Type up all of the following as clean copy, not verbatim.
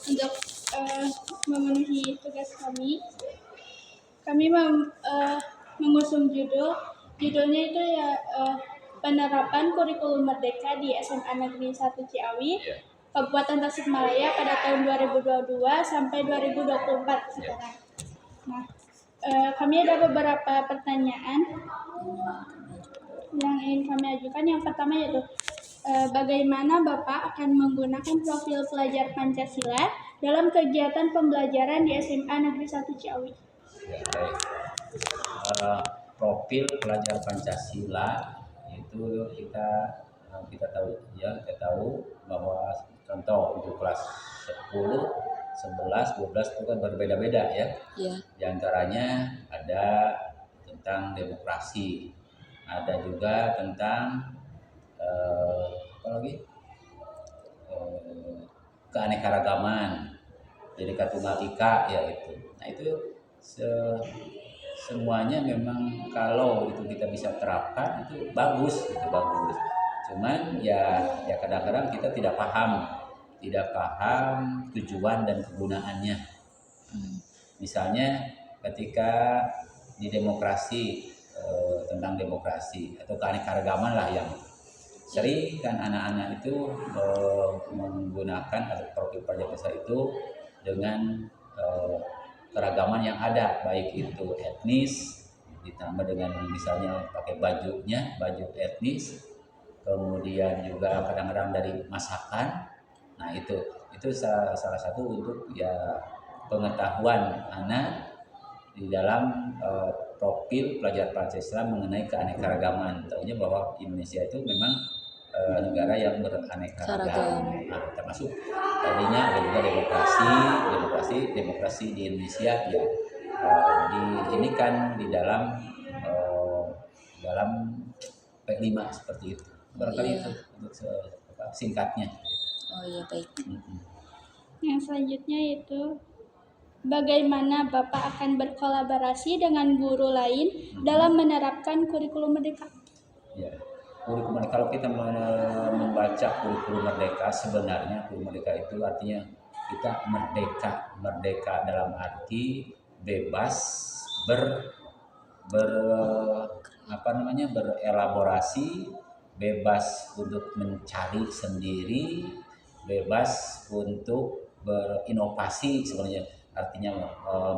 untuk memenuhi tugas kami mengusung judulnya itu ya penerapan kurikulum merdeka di SMA Negeri 1 Ciawi, Kabupaten Tasikmalaya pada tahun 2022 sampai 2024 sekarang. Nah, kami ada beberapa pertanyaan yang ingin kami ajukan. Yang pertama yaitu bagaimana Bapak akan menggunakan profil pelajar Pancasila dalam kegiatan pembelajaran di SMA Negeri 1 Ciawi? Ya, baik. Profil pelajar Pancasila itu kita tahu bahwa contoh untuk kelas 10, 11, 12 itu kan berbeda-beda ya. Di antaranya ada tentang demokrasi, ada juga tentang keanekaragaman, Bhinneka Tunggal Ika ya itu. Nah itu semuanya memang kalau itu kita bisa terapkan itu bagus. Cuman ya kadang-kadang kita tidak paham tujuan dan kegunaannya. Misalnya ketika di demokrasi tentang demokrasi atau keanekaragaman lah yang sering kan anak-anak itu menggunakan atau profil pelajar itu dengan keragaman yang ada, baik itu etnis ditambah dengan misalnya pakai baju etnis, kemudian juga kadang-kadang dari masakan. Nah itu salah satu untuk ya pengetahuan anak di dalam profil pelajar Pancasila mengenai keanekaragaman. Tahunya bahwa Indonesia itu memang negara yang beraneka ragam. Nah, termasuk tadinya ada juga demokrasi di Indonesia ya ini kan di dalam P5 seperti itu. Barangkali itu untuk singkatnya. Oh iya, baik. Yang selanjutnya yaitu bagaimana Bapak akan berkolaborasi dengan guru lain dalam menerapkan kurikulum merdeka? Ya. Kurikulum merdeka, kalau kita membaca kurikulum merdeka, sebenarnya kurikulum merdeka itu artinya kita merdeka dalam arti bebas berelaborasi, bebas untuk mencari sendiri, bebas untuk berinovasi. Sebenarnya artinya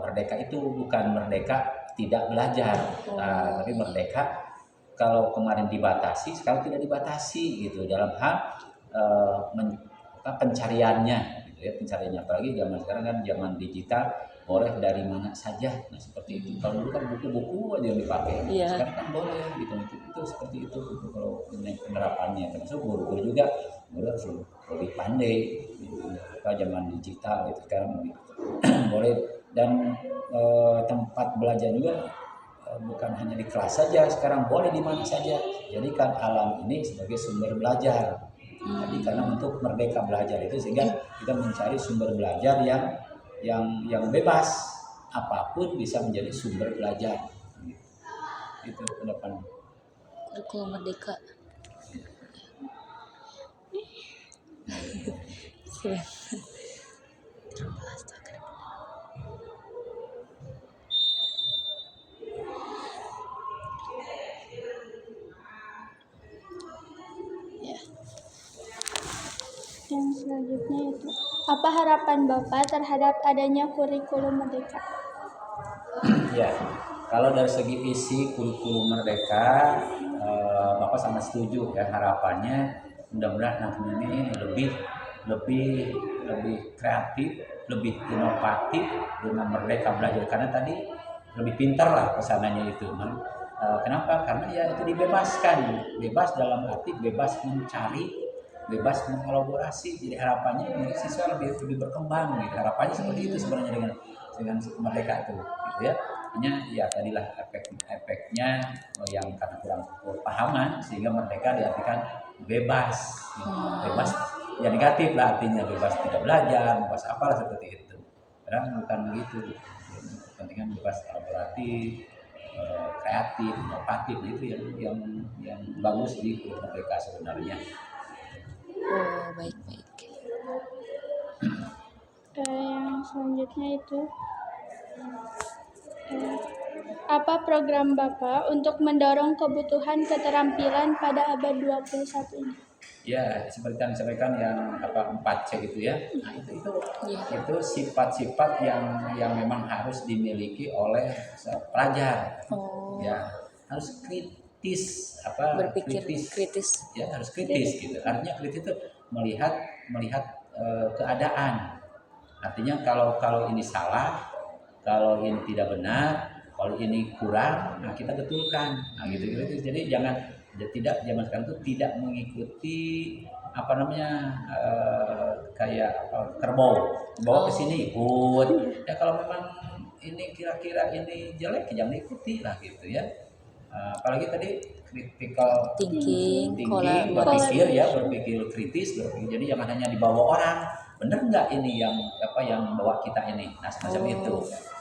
merdeka itu bukan merdeka tidak belajar, tapi merdeka kalau kemarin dibatasi, sekarang tidak dibatasi gitu dalam hal pencariannya, gitu ya, pencariannya. Apalagi zaman sekarang kan zaman digital, boleh dari mana saja. Nah seperti itu. Kalau dulu kan buku-buku aja yang dipakai, sekarang kan boleh gitu. Itu seperti itu gitu, kalau penerapannya. Termasuk guru-guru juga harus lebih pandai gitu. Zaman digital gitu sekarang boleh. Dan tempat belajar juga bukan hanya di kelas saja, sekarang boleh di mana saja. Jadikan alam ini sebagai sumber belajar. Jadi karena untuk merdeka belajar itu sehingga kita mencari sumber belajar yang bebas, apapun bisa menjadi sumber belajar. Itu pendapat. Kurikulum merdeka. Yang selanjutnya itu apa harapan Bapak terhadap adanya kurikulum merdeka? Ya, kalau dari segi isi kurikulum merdeka, Bapak sangat setuju ya, harapannya mudah-mudahan nanti ini lebih kreatif, lebih inovatif dengan merdeka belajar, karena tadi lebih pintar lah pesanannya itu. Kenapa? Karena ya itu dibebaskan, bebas dalam arti bebas mencari, bebas mengelaborasi. Jadi harapannya siswa lebih berkembang gitu. Harapannya seperti itu sebenarnya dengan merdeka itu gitu ya. Hanya ya tadilah efeknya yang karena kurang pemahaman sehingga merdeka diartikan bebas gitu. Bebas ya negatif lah artinya, bebas tidak belajar, bebas apalah seperti itu. Padahal bukan begitu. Kepentingan bebas kolaboratif, kreatif, inovatif, itu yang bagus di merdeka sebenarnya. Oh, baik. selanjutnya itu apa program Bapak untuk mendorong kebutuhan keterampilan pada abad 21 ini? Ya, seperti yang disampaikan yang 4C itu ya. Nah, Iya. itu sifat-sifat yang memang harus dimiliki oleh pelajar. Oh, Ya, harus kritis, berpikir kritis. Ya, harus kritis gitu. Artinya kritis itu melihat keadaan. Artinya kalau ini salah, kalau ini tidak benar, kalau ini kurang, nah kita betulkan. Nah, gitu. Jadi zaman sekarang itu tidak mengikuti kayak kerbau bawa ke sini ikut. Ya kalau memang ini kira-kira ini jelek jangan ikuti lah gitu ya. Apalagi tadi critical Thinking, berpikir kritis, jadi jangan hanya dibawa orang. Benar nggak ini yang bawa kita ini? Nah, semacam itu.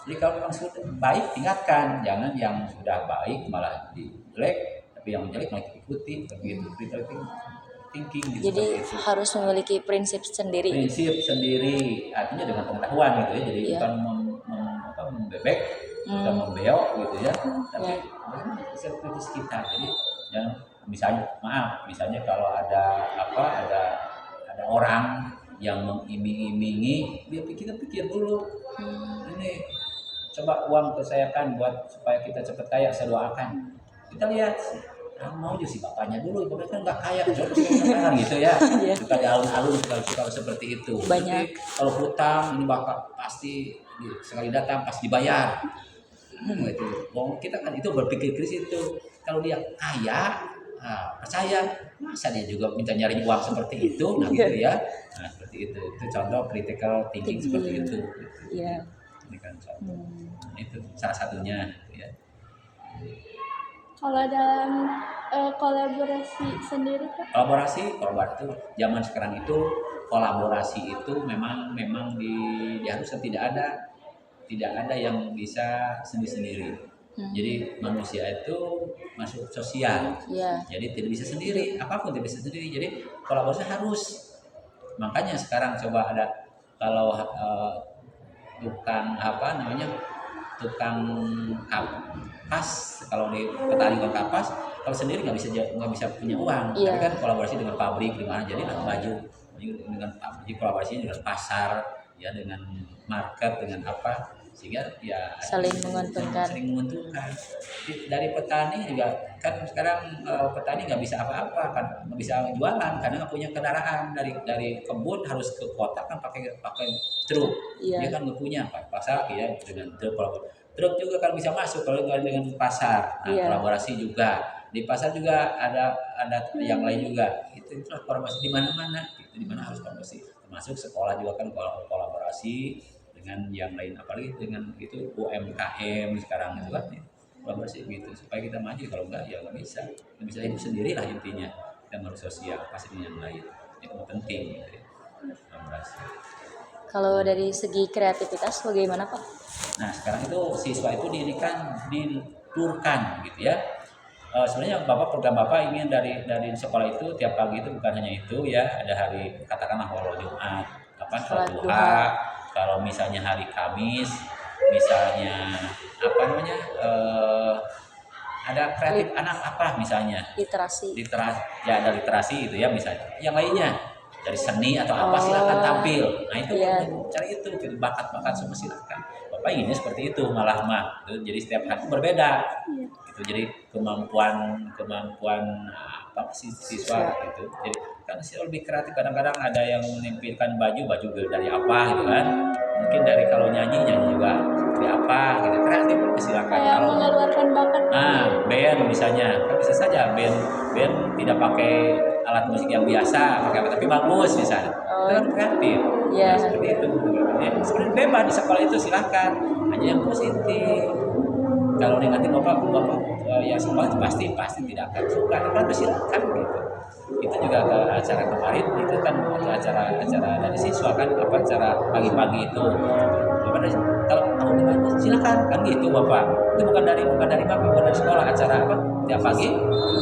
Jadi kalau memang sudah baik tingkatkan, jangan yang sudah baik malah jelek, tapi yang jelek malah ikuti begitu. Critical thinking gitu. Jadi seperti itu. harus memiliki prinsip sendiri. Prinsip sendiri, artinya dengan pengetahuan gitu ya. Jadi Iya. bukan membebek, bukan membeok gitu ya. Tapi Ya. bagaimana prinsip kritis kita. Jadi yang misalnya kalau ada orang yang mengiming-imingi, kita pikir dulu. Ini coba uang saya kan buat supaya kita cepat kaya, saya doakan. Kita lihat mau juga si bapaknya dulu, bapaknya kan nggak kaya, kan gitu ya. Iya. Suka di alun-alun, suka seperti itu. Banyak. Jadi, kalau hutang ini bakal pasti sekali datang pasti dibayar. Gitu. Kita kan itu berpikir kritis itu. Kalau dia kaya, percaya, masa dia juga minta nyari uang seperti itu, nah gitu ya. Nah seperti itu contoh critical thinking seperti itu. Iya. Ini kan contoh. Itu salah satunya ya. Kalau dalam kolaborasi sendiri Pak? Kolaborasi itu zaman sekarang itu kolaborasi itu memang harusnya tidak ada yang bisa sendiri-sendiri. Jadi manusia itu masuk sosial. Iya. Jadi tidak bisa sendiri, apapun tidak bisa sendiri. Jadi kolaborasi harus. Makanya sekarang coba ada kalau tukang kapas, kalau di petani tukang kapas, kalau sendiri nggak bisa punya uang. Iya. Tapi kan kolaborasi dengan pabrik, dengan jadi baju dengan pabrik, kolaborasi dengan pasar, ya dengan market, dengan apa, sehingga ya Saling menguntungkan. Dari petani juga kan sekarang petani nggak bisa apa-apa kan, nggak bisa jualan karena nggak punya kendaraan, dari kebun harus ke kota kan pakai truk. Iya. Dia kan nggak punya pasar ya dengan truk juga kan bisa masuk kalau dengan pasar. Nah, Iya. kolaborasi juga di pasar juga ada yang lain juga. Itu kolaborasi di mana-mana, di mana harus kolaborasi. Termasuk sekolah juga kan kolaborasi dengan yang lain, apalagi dengan itu UMKM sekarang itu kan ya, kolaborasi gitu supaya kita maju. Kalau enggak ya nggak bisa hidup sendiri lah intinya. Kita harus sosial pasti dengan yang lain, itu penting gitu ya, kolaborasi. Kalau dari segi kreativitas bagaimana Pak? Nah sekarang itu siswa itu diturkan gitu ya. Sebenarnya program Bapak ingin dari sekolah itu tiap pagi itu bukan hanya itu ya, ada hari katakanlah walau Jumat, sholat duha. Kalau misalnya hari Kamis, misalnya ada kreatif anak apa misalnya Literasi ya, ada literasi itu ya misalnya. Yang lainnya dari seni atau apa silakan tampil. Nah itu cari itu bakat semua silakan. Bapak inginnya seperti itu malah jadi setiap hari berbeda. Itu jadi kemampuan siswa gitu. Jadi kan siswa lebih kreatif, kadang-kadang ada yang menimpilkan baju dari apa gitu kan. Mungkin dari kalau nyanyi juga dari apa gitu. Kreatif silakan. Kayak Kalau mengeluarkan bakat. band misalnya, kan bisa saja band tidak pakai alat musik yang biasa, pakai apa tapi bagus misalnya. Itu kan kreatif. Iya. Nah, seperti itu. Ya, sebenarnya bebas di sekolah itu silakan. Hanya yang positif. Kalau negatif bapak ya sekolah pasti tidak akan suka. Tapi silakan gitu. Itu juga ke acara kemarin itu kan acara dari siswa kan acara pagi-pagi itu. Kalau mau silakan kan gitu bapak. Itu bukan dari bapak, bukan dari sekolah, acara apa tiap pagi.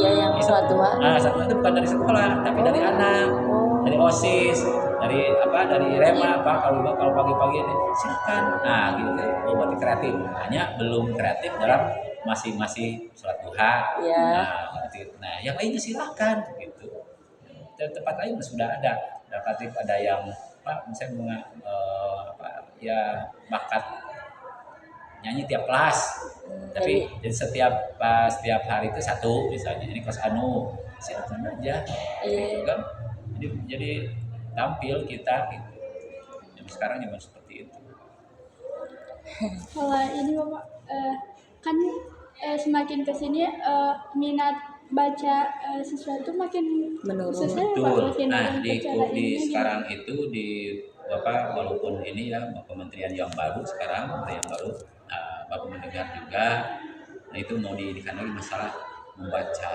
Iya yang sholat duha. Sholat duha itu bukan dari sekolah tapi dari anak, dari OSIS. dari Rema apa kalau pagi-pagi ini silakan. Nah gitu buat kreatif, hanya belum kreatif dalam masih sholat duha. Iya. Nah yang lainnya silakan gitu. Dan tempat lain sudah ada kreatif, ada yang misalnya ya bakat nyanyi tiap kelas, tapi jadi setiap hari itu satu misalnya ini kelas anu silakan aja gitu kan, jadi tampil kita gitu. Jadi sekarang zaman seperti itu. Kalau ini Bapak kan semakin kesini minat baca siswa itu makin Menurun. khususnya Pak, Betul. makin Nah menurun di secara ininya sekarang itu di walaupun ini ya kementerian yang baru sekarang, kementerian yang baru, Bapak mendengar juga, nah itu mau didikan lagi masalah membaca.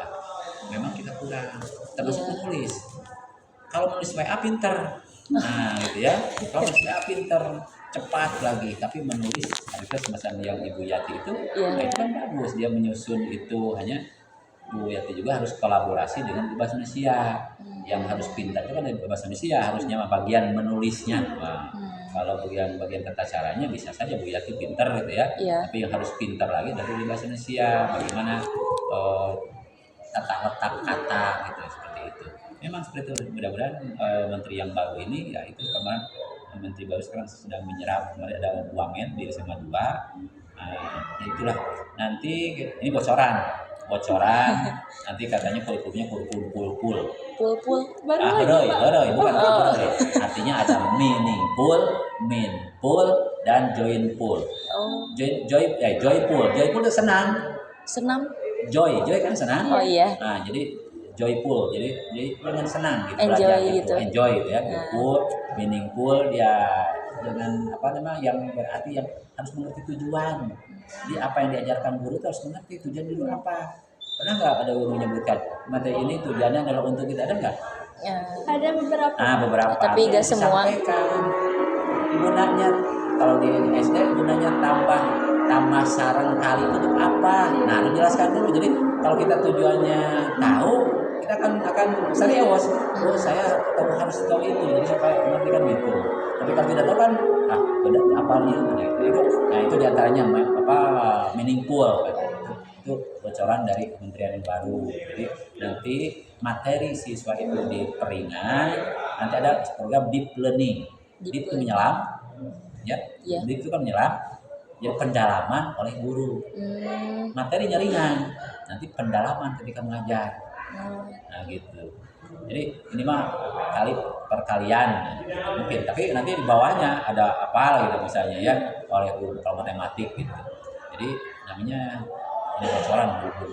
Memang kita kurang, termasuk menulis. Kalau menulis WA pinter, nah gitu ya. Kalau menulis WA pinter, cepat lagi, tapi menulis itu semacam yang Ibu Yati itu, nah itu kan bagus, dia menyusun itu. Hanya Bu Yati juga harus kolaborasi dengan bahasa Indonesia. Yang harus pintar itu kan dari bahasa Indonesia, harusnya bagian menulisnya. Nah, kalau bagian tata caranya bisa saja Bu Yati pintar gitu ya. Tapi yang harus pintar lagi dari bahasa Indonesia, bagaimana tata letak kata gitu, seperti itu. Memang seperti itu. Mudah-mudahan menteri yang baru ini, ya itu kemarin menteri baru sekarang sedang menyerap, kemarin ada wamen di SMA 2. Ya itulah. Nanti ini bocoran nanti katanya kurikulumnya kurikulum Pul. baru bukan artinya ada meaningful dan joyful. Joyful itu senang. Joy kan senang. Oh iya. Nah jadi joyful, jadi dengan senang gitu, Enjoy belajar gitu. Enjoy gitu ya. Joyful, meaningful ya dengan yang berarti yang harus mengerti tujuan. Jadi apa yang diajarkan guru itu harus mengerti tujuan guru apa. Pernah nggak ada guru menyebutkan materi ini tujuannya adalah untuk kita, ada nggak? Ya. ada beberapa. Beberapa. Tapi nggak semua. Gunanya kalau di SD gunanya tambah sarang kali untuk apa? Nah, dijelaskan dulu. Jadi kalau kita tujuannya tahu, kita akan serius. Oh, saya harus tahu itu. Jadi supaya mengerti kan gitu. Tapi kalau tidak tahu kan, apa nih? Nah itu diantaranya meaningful. Itu bocoran dari kementerian yang baru. Jadi nanti materi siswa itu diperingan. Nanti ada program deep learning. Deep itu menyelam, ya. Deep itu kan menyelam. Jadi pendalaman oleh guru. Materinya ringan, nanti pendalaman ketika mengajar. Nah gitu. Jadi ini mah perkalian mungkin, tapi nanti di bawahnya ada apa gitu misalnya ya oleh guru kalau matematik gitu. Jadi namanya ini bocoran,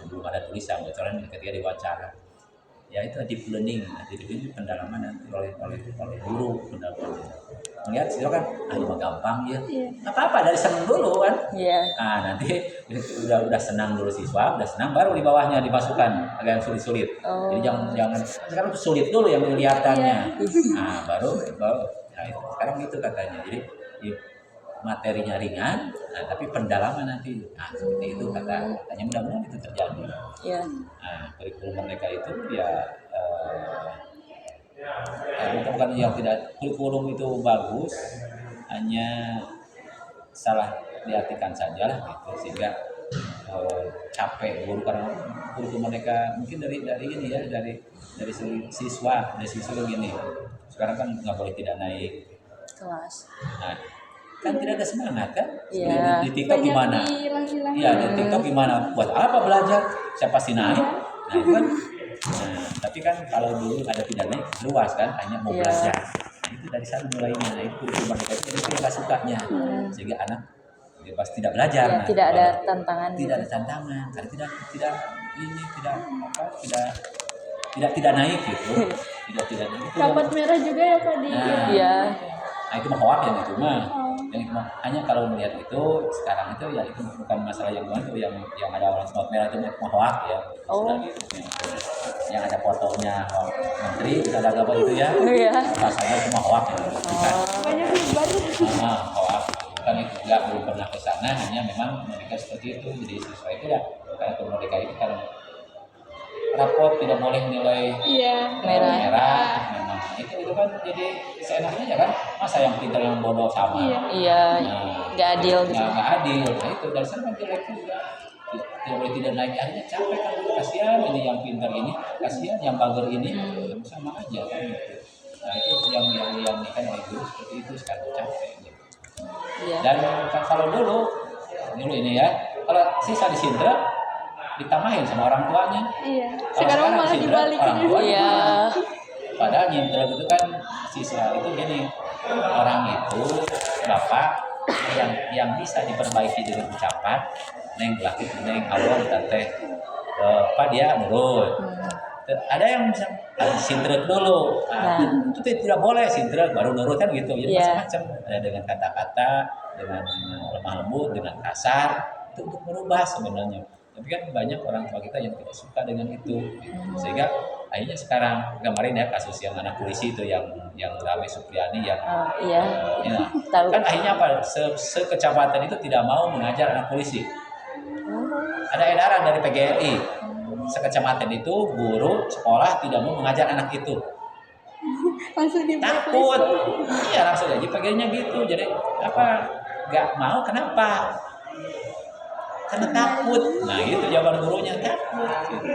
belum ada tulisan, bocoran ketika diwawancara. Ya itu deep learning, jadi ini pendalaman nanti oleh guru pendalaman. Melihat silakan, ini mah gampang ya. Nggak apa-apa, dari senang dulu kan. Nah nanti udah senang dulu siswa, udah senang baru di bawahnya dimasukkan agak yang sulit-sulit. Jadi jangan sekarang sulit dulu yang kelihatannya. Nah baru nah, itu sekarang gitu katanya. Jadi materinya ringan, tapi pendalaman nanti. Nah seperti itu katanya, mudah-mudahan itu terjadi. Nah kurikulum mereka itu ya. Bukan yang tidak, kurikulum itu bagus, hanya salah diartikan saja lah gitu, sehingga capek guru karena kurikulum mereka mungkin dari ini ya dari siswa begini. Sekarang kan nggak boleh tidak naik kelas. Nah, kan tidak ada semangat kan? Di TikTok Banyak gimana? hilang-hilang. Iya di TikTok gimana? Buat apa belajar? Saya pasti naik. Nah itu kan. Nah, tapi kan kalau dulu ada tidak naik luas kan, hanya mau belajar. Nah, itu dari sana mulainya. Nah, itu mereka itu nggak sukanya, sehingga anak pasti tidak belajar. Tidak ada tantangan. Tidak ada tantangan, karena tidak naik gitu. Tidak naik. Rapot merah juga ya Pak di. Nah itu mah hoak yang itu mah. Yang itu mah hanya kalau melihat itu sekarang itu ya itu bukan masalah yang itu yang ada orang semut merah itu mah hoak ya. Yang ada fotonya menteri kita ada gambar itu ya. Rasanya itu mah hoak ya. Banyak yang baru. Hoak. Bukan itu belum pernah ke sana, hanya memang mereka seperti itu. Jadi siswa itu ya kayak mereka itu kan rapot tidak boleh nilai merah memang itu kan jadi seenaknya aja kan, masa yang pintar yang bodoh sama. Iya. Iya, nggak adil gitu. Nggak adil. Nah itu dari sana kan jelek juga. Tidak boleh tidak naik, akhirnya capek kan, kasihan ini yang pintar ini, kasihan yang bager ini, sama aja kan gitu. Nah itu yang kan guru seperti itu sekarang capek gitu. Iya. Dan kalau dulu ini ya, kalau sisa disindra ditamahin sama orang tuanya. Iya. Kalau Sekarang malah disindra, dibalik. orang tua Iya. padahal nyindra itu kan siswa itu gini, orang itu bapak yang bisa diperbaiki dengan ucapan neng laki neng awal teh apa dia nurut. Ada yang bisa sindret dulu, Nah. itu tidak boleh sindret baru nurut kan gitu. Jadi Iya. macam-macam, ada dengan kata-kata, dengan lemah lembut, dengan kasar, itu untuk merubah sebenarnya. Tapi kan banyak orang tua kita yang tidak suka dengan itu, sehingga akhirnya sekarang kemarin ya kasus yang anak polisi itu yang Rame Supriyani yang Oh, iya. ya, Tahu. kan akhirnya apa sekecamatan itu tidak mau mengajar anak polisi. Ada edaran dari PGRI, sekecamatan itu guru sekolah tidak mau mengajar anak itu, Langsung di takut. Iya langsung aja PGRI-nya gitu. Jadi apa nggak mau kenapa? Karena takut. Nah itu jawaban gurunya, takut gitu.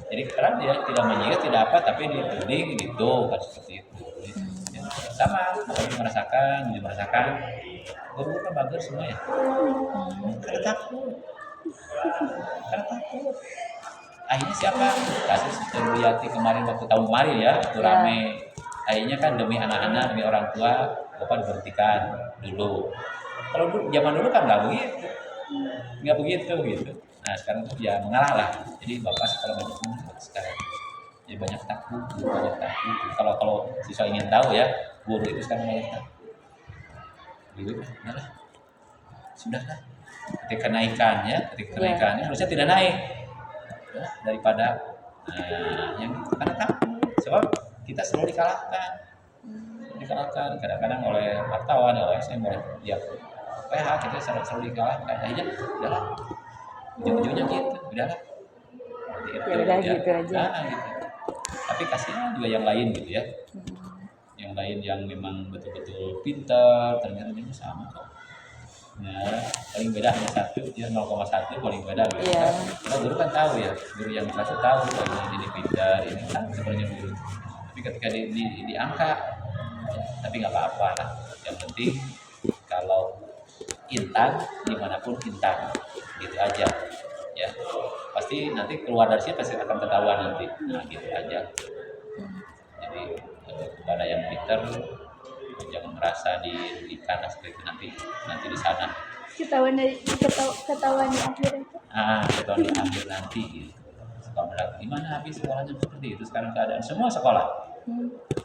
Jadi sekarang dia tidak menyingat tidak apa, tapi dituding gitu kan seperti itu. Ya, sama kalau merasakan guru kan bagus semua ya. Karena takut. Akhirnya siapa? Kasus Yati kemarin waktu tahun kemarin ya, itu rame. Akhirnya kan demi anak-anak, demi orang tua, bapak diberhentikan dulu. Kalau zaman dulu kan nggak begitu gitu. Nah sekarang tuh ya mengalah lah. Jadi bapak sekolah banyak sekarang. Jadi banyak takut. Kalau siswa ingin tahu ya, guru itu sekarang banyak takut. Gitu, sudahlah. Ketika kenaikannya harusnya tidak naik ya, daripada yang karena takut. Sebab kita selalu dikalahkan kadang-kadang oleh wartawan, oleh saya oleh ya PH kita selalu dikalahkan. Akhirnya udahlah, ujung-ujungnya gitu, udahlah. Ya udah gitu aja. Gitu. Tapi kasihan juga yang lain gitu ya. Yang lain yang memang betul-betul pintar ternyata ini sama kok. Ya, paling beda hanya satu, dia 0,1 paling beda gitu. Iya. Kita guru kan tahu ya, guru yang kelas tahu kalau ini pintar, ini kan sebenarnya guru. Tapi ketika di angka, tapi nggak apa-apa lah. Yang penting kalau intan dimanapun intan, gitu aja. Ya, pasti nanti keluar dari sini pasti akan ketahuan nanti. Nah, gitu aja. Jadi kepada yang pintar jangan merasa dirugikan seperti itu nanti di sana. Ketahuan di akhir itu. Ketahuan di akhir nanti gitu. Sekolah gimana habis sekolahnya seperti itu sekarang keadaan semua sekolah.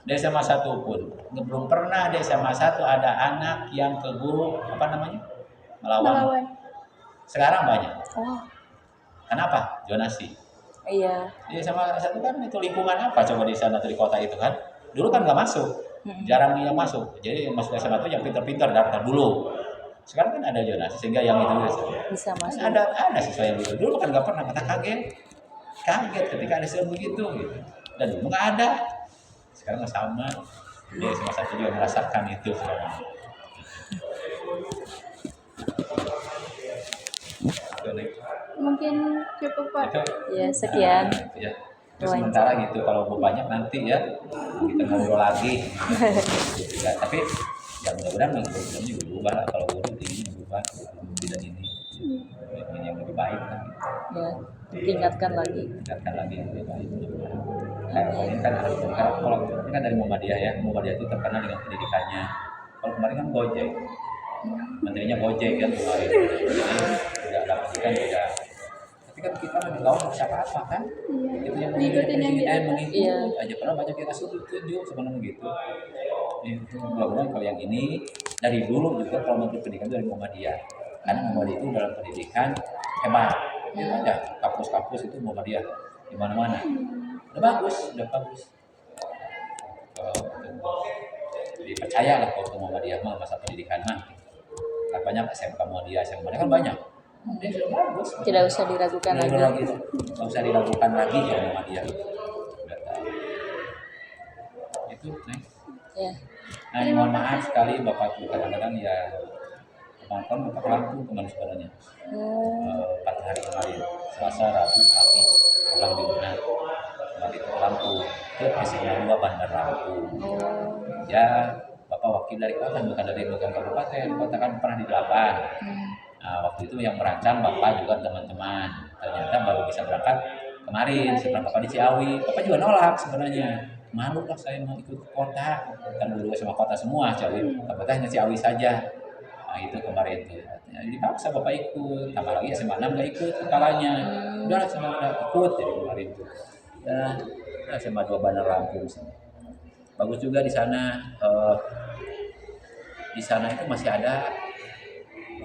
Di SMA 1 pun belum pernah di SMA 1 ada anak yang ke guru melawan. Sekarang banyak. Oh, Kenapa? Zonasi. iya. Di SMA 1 kan itu lingkungan apa coba di sana di kota itu kan? Dulu kan nggak masuk. Jarang yang masuk. Jadi yang masuk SMA itu yang pintar-pintar daftar dulu. Sekarang kan ada zonasi sehingga yang itu Bisa masuk. ada siswa yang gitu. Dulu kan nggak pernah, kata kaget ketika ada siswa begitu gitu. Dan dulu nggak ada. Sekarang sama. Jadi SMA 1 juga merasakan itu sekarang. Mungkin cukup Pak. Ya, sekian. Ya. Terus sementara gitu, kalau mau banyak nanti ya kita ngobrol lagi. Ya, tapi ya mudah-mudahan kurikulum juga berubah lah. Kalau guru ini berubah, tidak ini yang lebih baik kan. Ya, tingkatkan lagi. Yang lebih baik. Nah, ini kan kalau ini kan dari Muhammadiyah ya. Muhammadiyah itu terkenal dengan pendidikannya. Kalau kemarin kan Gojek, menterinya Gojek kan kemarin. Jadi tidak ada pendidikan tidak. Tapi kan kita tahu siapa apa kan? Itu yang Ngikutin yang di atas. mengikut aja, karena banyak yang kasih tunjuk sebenarnya gitu. Itu mudah-mudahan kalau yang ini dari dulu juga kalau menteri pendidikan itu dari Muhammadiyah. Karena Muhammadiyah itu dalam pendidikan hebat. Itu aja kampus-kampus itu Muhammadiyah di mana-mana. Udah bagus. Dipercaya lah kalau Muhammadiyah mah masa pendidikan mah. Banyak SMK Muhammadiyah, SMK kan banyak. Dia sudah bagus. Tidak usah diragukan lagi. Nggak usah diragukan lagi ya Muhammadiyah. Udah tahu. Gitu. itu Neng. Ya. Nah, mohon maaf sekali Bapak tuh kadang-kadang ya kemarin Bapak Lampung kemarin sebenarnya. 4 hari kemarin, Selasa, Rabu, Kamis pulang di Unan, kembali ke Lampung, ke SMA 2 Bandar Lampung. Ya, Bapak wakil dari kota, bukan kabupaten, kota kan pernah di 8. Nah, waktu itu yang merancang Bapak juga teman-teman, ternyata baru bisa berangkat kemarin setelah Bapak di Ciawi. Bapak juga nolak sebenarnya, malu lah saya mau ikut kota, kan dulu sama kota semua Ciawi, Bapak hanya Ciawi saja. Nah itu kemarin tuh, ya, dipaksa Bapak ikut, tambah lagi SMA 6 nggak ikut kalanya, udah SMA udah ikut jadi kemarin tuh. Ya, SMA 2 Bandar Lampung sih. Bagus juga di sana. Di sana itu masih ada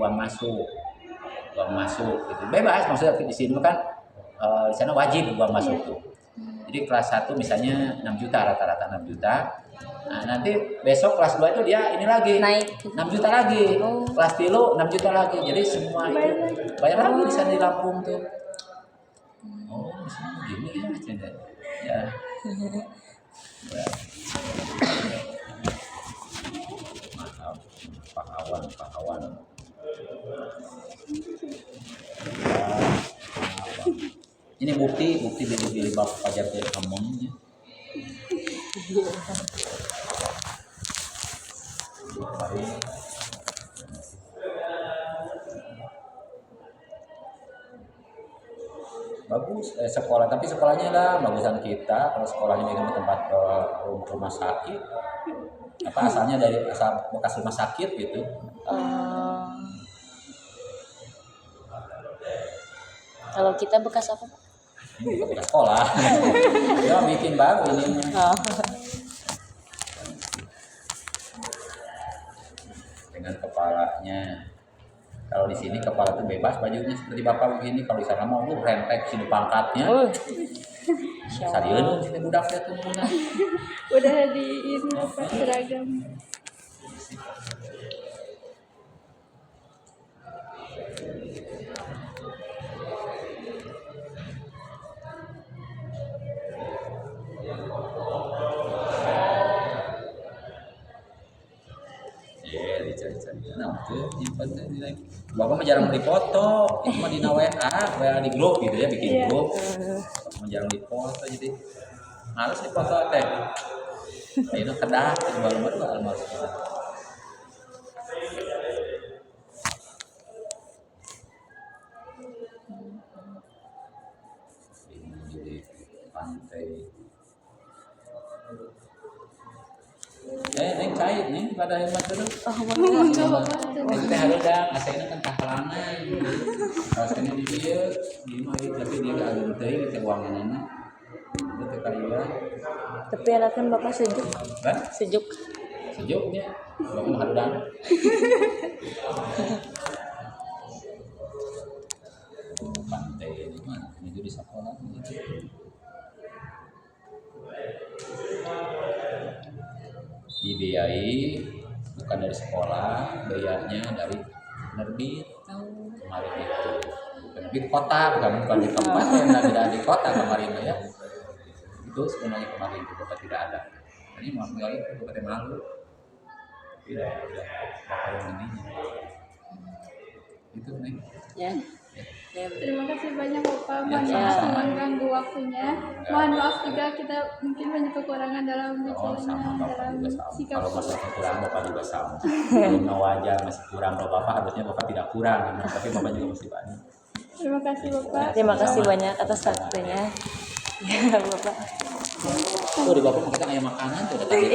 uang masuk gitu. Bebas maksudnya di sini kan di sana wajib uang masuk tuh. Jadi kelas 1 misalnya 6 juta rata-rata 6 juta. Nah, nanti besok kelas 2 itu dia ini lagi Naik. 6 juta lagi. Kelas 3 6 juta lagi. Jadi semua itu bayar lagi di sana di Lampung tuh. Oh, di sini begini ya Cenda. Ya. Ya. Maaf, pahawan. Ini bukti beli Bapak Fajar dari kampungnya. Bagus sekolah, tapi sekolahnya lah bagusan kita. Kalau sekolahnya di tempat rumah sakit, apa asalnya dari bekas rumah sakit gitu. Kalau kita bekas apa? Bekas sekolah. Ya bikin baru ini. Dengan kepalanya. Kalau di sini kepala tuh bebas bajunya seperti Bapak begini. Kalau di sana mau lu rentek sini pangkatnya. Sadieuleun sini budaknya tuh mana. Udah di ini apa seragam. Nah, Bapak mah jarang dipoto, itu mah di WA di grup gitu ya, bikin grup. Bapak mah jarang dipoto, jadi males dipoto teh. Ayeuna kedah, baru almarhum kita. Di pantai. Neng cair nih pada hemat dulu. Coba Neng teh hareudang, asena kan kahalangan. Asena di dieu, di mah tapi dia gak ada teuing teh uanganana. Itu teh kalian. Tapi anaknya Bapak sejuk. Hah? Sejuk. Sejuknya, bapak mah hareudang. Pantai ini mah menuju di sekolah gitu. Dibiayai bukan dari sekolah, biayanya dari penerbit. Kemarin itu penerbit kota, bukan di kabupaten, tidak di kota kemarin ya. Itu sebenarnya kemarin itu Bapak tidak ada. Ini mau nggak itu Bapak malu. Tidak ada Bapak yang ini. Itu nih. Ya. Terima kasih banyak Bapak, mohon Ya, maaf sama-sama. mengganggu waktunya. Mohon maaf juga kita mungkin banyak kekurangan dalam Oh bicaranya, sama Bapak dalam juga sama. sikap. Kalau masalah kurang Bapak juga sama. Kalau wajar masih kurang, kalau Bapak harusnya Bapak tidak kurang, tapi Bapak juga masih banyak. Terima kasih Bapak. Terima kasih banyak atas waktunya. Ya, Bapak. Tuh di Bapak kita kayak makanan tuh.